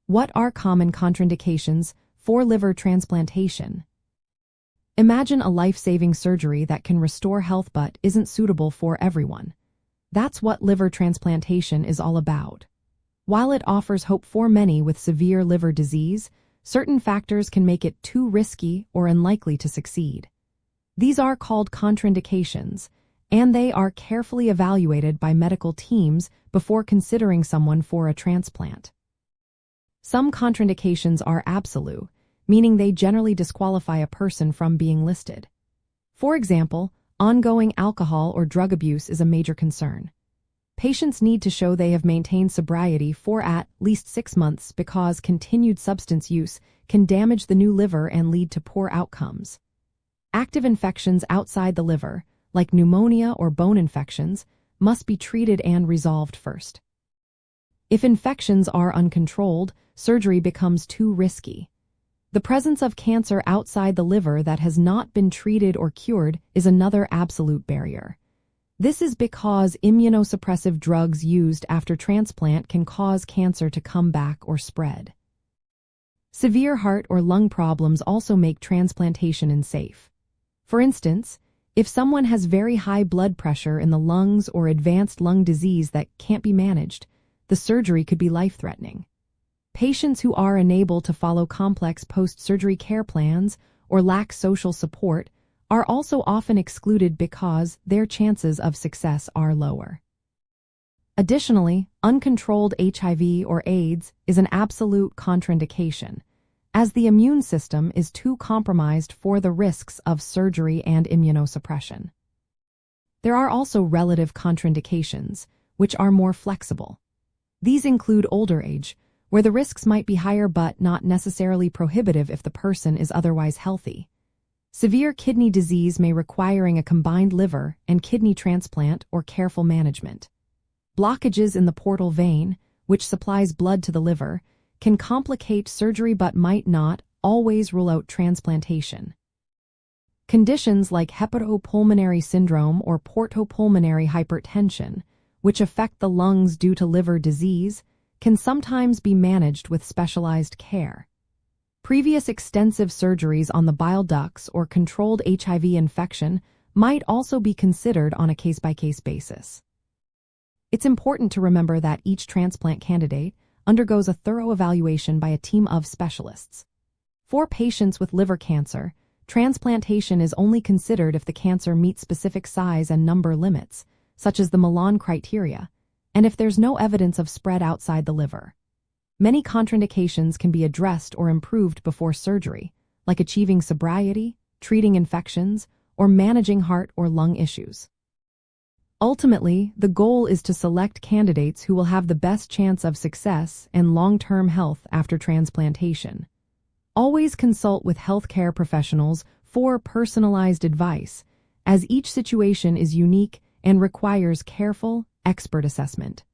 What are common contraindications for liver transplantation? Imagine a life-saving surgery that can restore health but isn't suitable for everyone. That's what liver transplantation is all about. While it offers hope for many with severe liver disease, certain factors can make it too risky or unlikely to succeed. These are called contraindications, and they are carefully evaluated by medical teams before considering someone for a transplant. Some contraindications are absolute, meaning they generally disqualify a person from being listed. For example, ongoing alcohol or drug abuse is a major concern. Patients need to show they have maintained sobriety for at least 6 months because continued substance use can damage the new liver and lead to poor outcomes. Active infections outside the liver, like pneumonia or bone infections, must be treated and resolved first. If infections are uncontrolled, surgery becomes too risky. The presence of cancer outside the liver that has not been treated or cured is another absolute barrier. This is because immunosuppressive drugs used after transplant can cause cancer to come back or spread. Severe heart or lung problems also make transplantation unsafe. For instance, if someone has very high blood pressure in the lungs or advanced lung disease that can't be managed, the surgery could be life-threatening. Patients who are unable to follow complex post-surgery care plans or lack social support are also often excluded because their chances of success are lower. Additionally, uncontrolled HIV or AIDS is an absolute contraindication, as the immune system is too compromised for the risks of surgery and immunosuppression. There are also relative contraindications, which are more flexible. These include older age, where the risks might be higher but not necessarily prohibitive if the person is otherwise healthy. Severe kidney disease may requiring a combined liver and kidney transplant or careful management. Blockages in the portal vein, which supplies blood to the liver, can complicate surgery but might not always rule out transplantation. Conditions like hepatopulmonary syndrome or portopulmonary hypertension, which affect the lungs due to liver disease, can sometimes be managed with specialized care. Previous extensive surgeries on the bile ducts or controlled HIV infection might also be considered on a case-by-case basis. It's important to remember that each transplant candidate undergoes a thorough evaluation by a team of specialists. For patients with liver cancer, transplantation is only considered if the cancer meets specific size and number limits, such as the Milan criteria, and if there's no evidence of spread outside the liver. Many contraindications can be addressed or improved before surgery, like achieving sobriety, treating infections, or managing heart or lung issues. Ultimately, the goal is to select candidates who will have the best chance of success and long-term health after transplantation. Always consult with healthcare professionals for personalized advice, as each situation is unique and requires careful, expert assessment.